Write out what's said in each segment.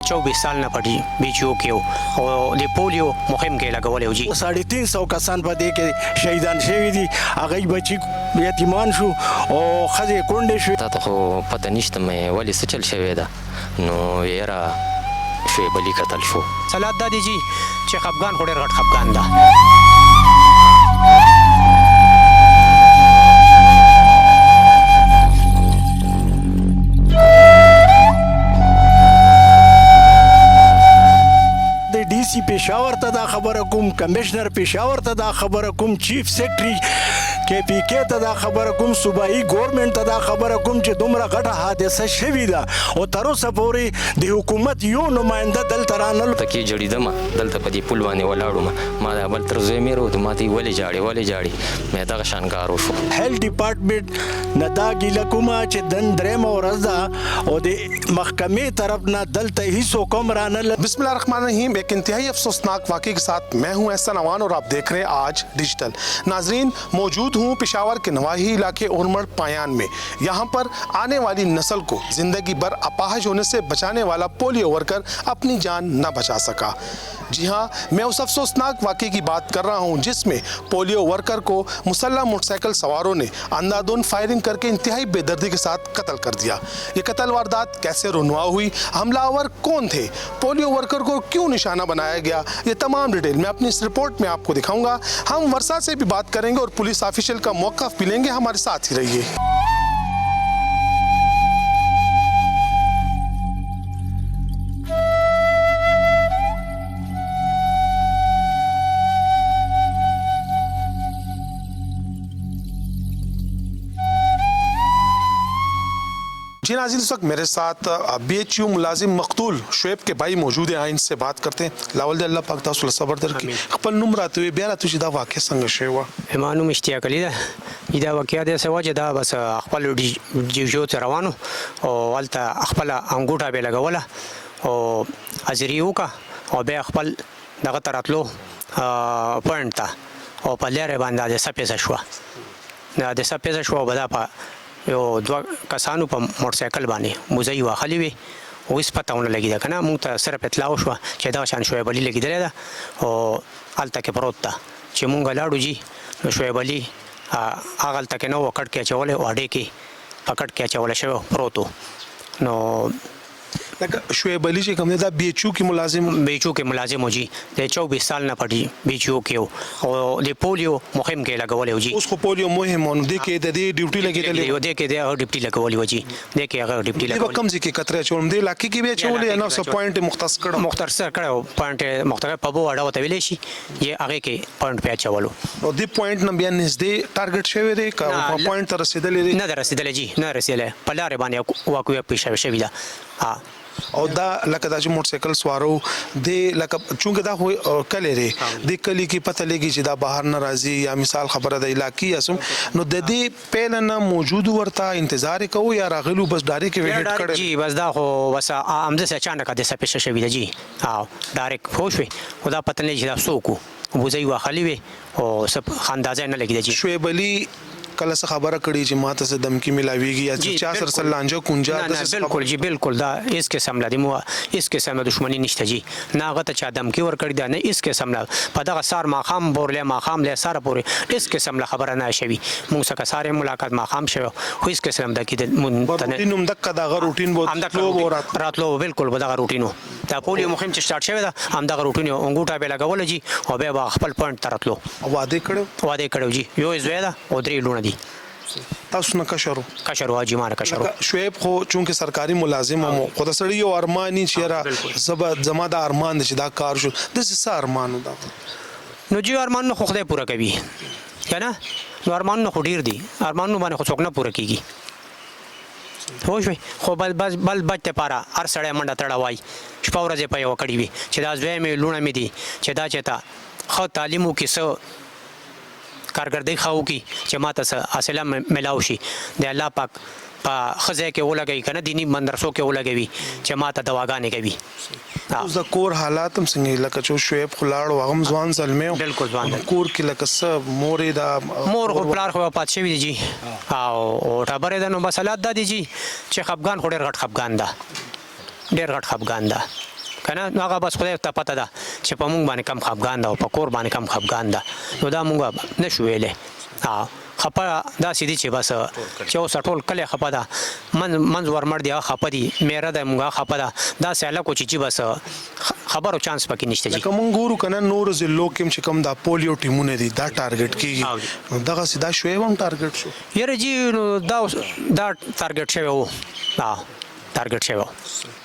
24 سال نه پټي بیچو کې او د پولیو مهم کې لګولې وجي 350 کسان په دې کې شهیدان شوي دي هغه بچي یتیمان شو او خزه کونډې شو تا ته خو پته نشته مې ولې څه چل شوی ده نو یاره شعیب علي قتل شو صلات دادی جی چې خفګان خو ډېر غټ خفګان ده D C Peshawar ته دا خبره کوم کمشنر پیشاور ته دا خبره کوم چیف سیکرټري کې پی کې ته دا خبره کوم صوبایي ګورنمنت ته دا خبره کوم چې دومره غټه حادثه شوې ده او تر اوسه پورې د حکومت یو نماینده دلته رانل تکي جوړیدم دلته په دې پل باندې ولاړم ما دا بل تر زوی مې ورو ما ته ولې جاړي مې دا شانګارو شو هیلث ډپارټمنټ نه دا ګیله کومه چې دن درېمه ورځ ده او د محکمې طرف نه دلته هیڅ حکم رانل बिस्मिल्लाहिर्रहमानिर्रहीम। एक इंतहाई अफसोसनाक वाक़े के साथ मैं हूं एहसन अवान और आप देख रहे हैं आज डिजिटल। नाजरीन मौजूद हूं पेशावर के नवाही इलाके ओरमड़ पायान में। यहाँ पर आने वाली नस्ल को ज़िंदगी भर अपाहज होने से बचाने वाला पोलियो वर्कर अपनी जान न बचा सका। जी हाँ, मैं उस अफसोसनाक वाक़े की बात कर रहा हूँ जिसमें पोलियो वर्कर को मुसल्लह मोटरसाइकिल सवारों ने अंधाधुंध फायरिंग करके इंतहाई बेदर्दी के साथ कत्ल कर दिया। ये कत्ल वारदात कैसे रुनवा हुई, हमलावर कौन थे, पोलियो वर्कर को क्यों निशाना बनाया गया, ये तमाम डिटेल मैं अपनी इस रिपोर्ट में आपको दिखाऊंगा। हम वर्षा से भी बात करेंगे और पुलिस ऑफिशियल का मौक़िफ़ भी लेंगे। हमारे साथ ही रहिए। जी नाज़रीन, इस वक्त मेरे साथ BHU मुलाजिम मकतूल शुएब के भाई मौजूद हैं। इनसे बात करते हैं। लावल अल्लाह पाक तासुल सबर दर की खपल नुम रात हुए बिया रात दा वाक़या संग शे हुआ मानो اشتیاق علی ده دا واقعیا د سواجه دا بس خپل جیو ته روانو او ولته خپل انګوټه به لګوله او ازریو کا او به خپل دغه تراتلو پوینټ ته او په لاره باندې د سپېڅ شو د سپېڅ شو بدا په یو دوه کسانو په موټرسایکل باندې موزي واخلې وي او هیڅ پته ونه لګېده که نه موږ ته صرف اطلاع وشوه چې دغه شان شعیب علي لګېدلی ده او هلته کې پروت ده چې مونږ لاړو جي نو شعیب علي هغه هلته کې نه و کټ کې اچولی او اډې کې په کټ کې اچولی شوی پروت و نو शुएब अली जी कम दा BHU की मुलाजिम BHU मुलाजिम हो जी د 24 साल نه پټي BHU کې او د پولیو مهم کې لګولې و جی उसको पोलियो मुहिम ونه دي کې د دې ډیوټي لګېدلې و دې کې د ډیوټي لګولې و جی د کې هغه ډیوټي لګولې کم ځکه کتره چوم دی لاکي کې به چولې نه سو پوینټ مختص کړه پوینټ مختصر په بو اډه وته ویلې شي یې هغه کې پوینټ په چولو او دې پوینټ نه بیا نږدې ټارګټ شوی دی کا په پوینټ تر رسیدلې نه رسیدلې جی نه رسیدلې په لارې باندې واقعي پیښه شوې ده او دا لکه دا چې موټرسایکل سوارو دی لکه چونګه دا کله لري د کلی کې پته لګي چې دا بهر ناراضي یا مثال خبره د علاقې اسم نو د دې پهلنه موجود ورته انتظار کوو یا راغلو بس ډایرک ویټ کړي جی بس دا خو بس امده سے اچانک د سپیشه شوی دی جی او ډایرک خوشوي خدا پته نه چې دا سوکو وزي واخلي وي او سب اندازه نه لګي دی شعیب علي کله څه خبره کړي چې ماته څه دمکی ملاويږي یا چې چا سر سلانجه کونجا بالکل جی بالکل دا اس قسم لا دمو اس قسم دښمنی نشته جی نه غته چا دمکی ور کړی دا نه اس قسم لا په دغه سار ماخام بورله ماخام له سار پورې اس قسم لا خبره نه شوي موږ سره ساره ملاقات ماخام شوه خو اس قسم د کې روټینوم دغه دغه روټین بو راتلو بالکل دغه روټینو دا پولیو مهم چې سٹارټ شوی دا هم دغه روټینو انګوټه به لګول جی او به خپل پوینټ تراتلو واده کړو جی یو زویدا او درې لونه دي تاسو نه کشرو واجی مار کشرو شعیب خو چونکه سرکاري ملازم مو خود سړی یو ارمانی چیرې زما د ارمان چې دا کار شو د څه ارمانو دا نو جی ارمان نو خدای پورا کوي کنه نو ارمان نو ډیر دي ارمان نو باندې خو څوک نه پورا کیږي خو بل بچ ته پاره هر سړی منډه تړه وای شپه ورځې په یو کړی وي چې دا زوی مې لونه مې دي چې دا چېتا خو تعلیمو کې څه کارګردی خو کی چې ماته حاصله ملاو شي د الله پاک په خزه کې ولګي کنه دینی مدرسو کې ولګوي چې ماته دواګانې کوي اوس د کور حالات هم څنګه لکه چې شعیب خلاړ وغم ځوان زلمه بالکل ځوان کور کې لکه څه مورې دا مور خو پلار خو پات شوی دی جی او ټبره ده نو مسالات ده دی جی چې خفګان خو ډېر غټ خفګان ده کنه نو هغه بس خدای ته پته ده چې په مونږ باندې کم خفګان ده او په کور باندې کم خفګان ده نو دا مونږ نشو ویلی خپه داسې دي چې بس چې اوس ټول کلی خپه ده منځ ورمړ دی هغه خپه دي میره ده مونږ خپه ده داسې هلکو چې بس خبرو چانس پکې نشته لکه مونږ ګورو کنه نور ضلعو کې چې کوم دا پولیو ټیمونه دي دا ټارګټ کیږي نو دغه سیدا شوی هم ټارګټ شو یاره جی نو دا ټارګټ شوی و ټارګټ شوی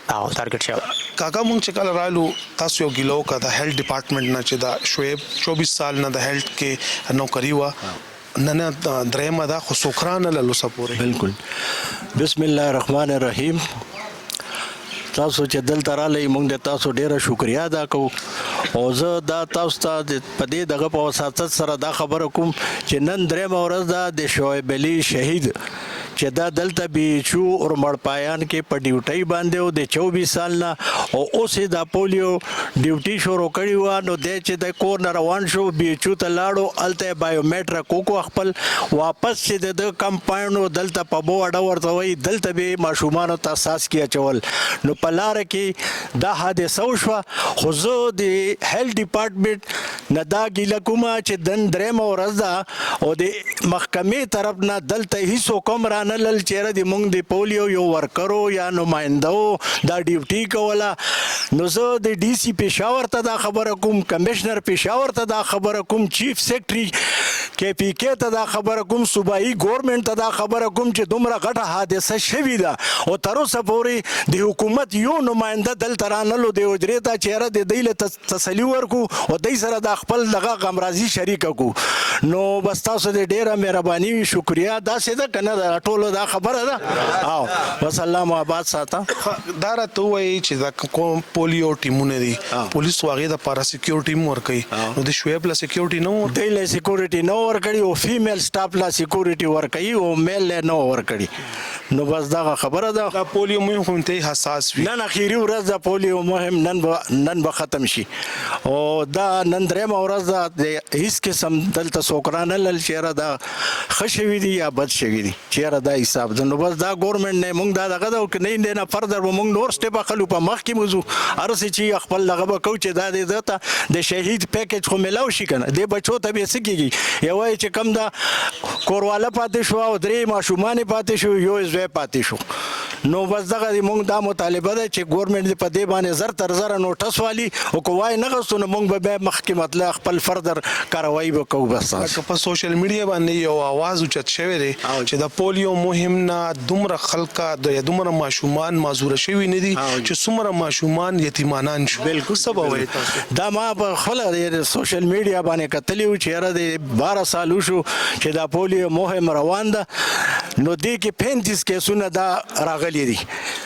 ټارګټ شوی کاکا مونږ چې کله رالو تاسو یو ګیلو کا د هیلث ډپارټمنټ نه چې دا شعیب 24 سال نه د هیلث کې نوکری وا نه درېمه دا خو سوکران له لوسپوري بالکل بسم الله الرحمن الرحیم تاسو چې دلته رالی موږ د تاسو ډیره شکریا ادا کوو او زه دا تاسو ته په دې دغه په وساتت سره دا خبره کوم چې نن درېمه ورځ ده د شعیب علي شهید چې دا دلته بیچو اورمړ پایان کې په ډیوټي باندې و د 24 سال نه او اوس دا پولیو ډیوټي شروع کړی و نو د چې د کور نه روان شو بیچو ته لاړو الته بایومټریک کو خپل واپس چې د کمپاینډ دلته په بو اډه ورته وي دلته به ماشومان ته اساس کیا چول نو په لار کې دا حادثه وشوه خو زه د هیلث ډپارټمنټ نه دا ګیله کومه چې دن درېمه ورځ ده او د محکمې طرف نه دلته هیڅ کوم را نه لل چیرې د مونږ د پولیو یو ورکرو یا نمائندو دا ډیوټي کوله نو زه د ډي سي پېښور ته دا خبره کوم کمشنر پېښور ته دا خبره کوم چیف سیکرټري کې پی کې ته دا خبره کوم صوبایي ګورنمنت ته دا خبره کوم چې دومره غټه حادثه شوې ده او تر اوسه پورې د حکومت یو نماینده دلته رانلو د اجرې ته چیرې د دوی له تسلي ورکو او دوی سره د خپل دغه غمرازي شریکه کو نو بس تاسو د ډیره مهرباني شکریا داسې ده کنه د ټولو دا خبره ده او بس الله مو آباد ساته دا راته وایي چې دا کوم پولیو ټیمونه دي پولیس واغې د پارا سکیورټي مور کوي نو د شعیب له سکیورټي نو دوی له سکیورټي نو ور کړی او فیمیل سټاف له سکیورټي ور کوي او میل له نو ور کړی نو بس دا خبره ده دا پولیو مهم هم ته حساس وي نن اخیری ورځ د پولیو مهم نن به ختم شي او دا نن درېمه ورځ ده هیڅ قسم دلته سوکرانه لل چیرې دا خشوي دي یا بد شوي دي چیرې دا حساب ده نو بس دا ګورنمنت نه مونږ دا دغه ده که نه فردر به مونږ نور سټیپ اخلو په مخ کې موضوع هر څه چې خپل دغه به کوو چې دا دته د شهید پیکج خو میلاو شي که نه دې بچو ته به څه کېږي یو وایي چې کم دا کورواله پاتې شو او درې ماشومانې پاتې شو یو زوی پاتې شو نو بس دغه مونږ دا مطالبه ده چې ګورنمنت په دې باندې زر تر زره نوټس والي او که وای نه غوښتو نو مونږ به مخکې مطلب خپل فردر کاروایي به کوو بس په سوشل میډیا باندې یو आवाज اوچت شوی دی چې د پولیو مهم نه دومره خلک د دومره ماشومان معذور شوي نه دي چې څومره ماشومان یتیمانان شو بالکل څه به وایي دا ما په خپله د سوشل میډیا باندې کتلی و چې یاره د 12 سال وشو چې دا پولیو مهم روان ده نو دې کې 35 کیسونه دا راغلي دي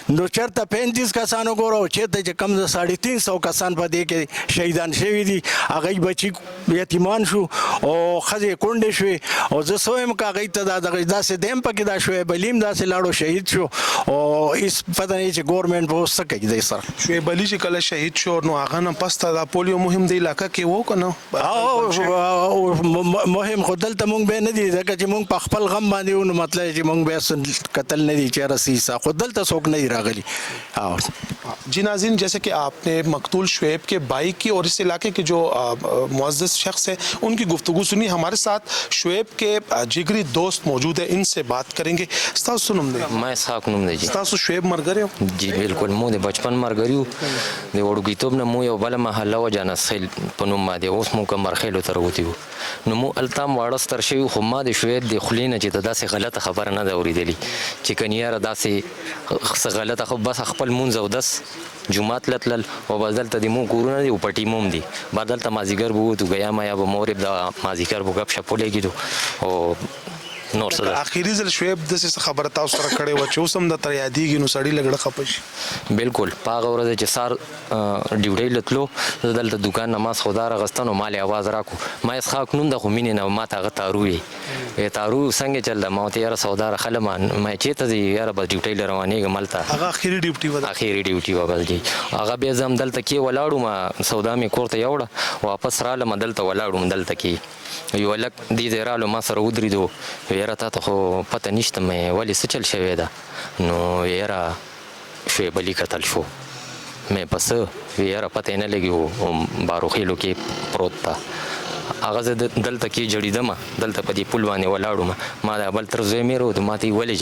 نو چېرته 35 کسانو ګوره او چېرته چې کم د 350 کسان په دې کې شهیدان شوي دي هغوی بچي یتیمان شو او ښځې کونډې شوې او زه څه وایم که هغوی ته داسې دیم پکې دا شعیب علي هم داسې لاړو شهید شو او هېڅ پته نه چې ګورنمنټ به اوس څه کوي دی سره شعیب علي چې کله شهید شو نو هغه نه پس ته دا پولیو مهم د علاقه کې و که نه مهم خو دلته مونږ به نه دي ځکه چې مونږ په خپل غم باندې و نو مطلب چې مونږ به قتل نه دي چېرې سیسا خو دلته څوک نه دي راغلي जी नाज़रीन जैसे कि आपने मकतूल शुएब के भाई की और इस इलाके के जो मुअज़्ज़ज़ शख्स है उनकी गुफ्तगू सुनी हमारे साथ शुएब के जिगरी दोस्त मौजूद है इनसे बात करेंगे मैं इसहाक नुम दे जी शुएब मर गए जी बिल्कुल मु दे बचपन मर गई दे वड़गीतोब ने मु यो बल महल्ला व जाना सैल पनुम मा दे ओस मु कमर खैलो तर होती نو مو التام واړس تر شوی خو ما د شوید د خلینه چې داسې غلطه خبره نه ده اورېدلې چې کنیاره داسې غلطه خو بس خپل مونځ او دس جمعات لتلل او بس دلته د مو کورونه دي او پټي موم دي بعد دلته مازیګر به وتو ګیا ما یا به مورب د مازیګر به ګپ شپ ولګېدو او نور څه اخیری ځل شعیب داسې خبره تاسو سره کړې وه چې اوس هم درته یادېږي نو سړي لږ خفه شي بالکل په هغه ورځ چې سار ډیوټۍ له تلو زه دلته دوکان نه ما سودا راغسته نو ما لې اواز راکړو ما اسحاق نوم د خو مینې نه ما ته هغه تارو یې تارو څنګه چل ده ما ورته یاره سودا راخلم ما چېرته ځې یاره بس ډیوټۍ له روانېږم هلته هغه اخري ډیوټي وه اخري ډیوټي وه بس جی هغه بیا زه هم دلته کې ولاړو سودا مې کور ته یوړه واپس رالم دلته ولاړم دلته کې یو هلک دې ځای رالو ما سره ودرېدو یاره تا ته خو پته نشته مې ولې څه چل شوی ده نو یاره شعیب علي قتل شو مې پس یاره پته نه لګي و باروخیلو کې پروت تا هغه زه دلته کې جړېدم دلته په دې پل باندې ولاړم ما دا بل تر زوی مې رو ما ته ولې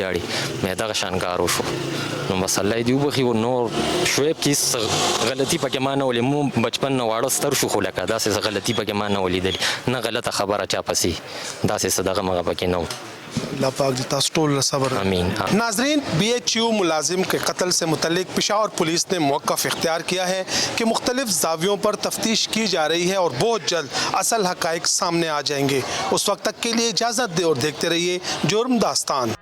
جاړي مې دغه شان کار وشو نو بس الله دې وبخي و نور شعیب کې غلطي پکې ما نه ولې مو بچپن نه واړه ستر شو خو لکه داسې غلطي پکې ما نه ولیدلې نه غلطه خبره چا پسې داسې څه دغه مغه پکې نه و अल्लाह पाक जी तास टोल सबर आमीन। नाजरीन BHU मुलाजिम के कत्ल से मुतल्लिक पेशावर पुलिस ने मौक़िफ़ इख्तियार किया है कि मुख्तलिफ ज़ावियों पर तफ्तीश की जा रही है और बहुत जल्द असल हक़ाइक़ सामने आ जाएंगे। उस वक्त तक के लिए इजाज़त दे और देखते रहिए जुर्म दास्तान।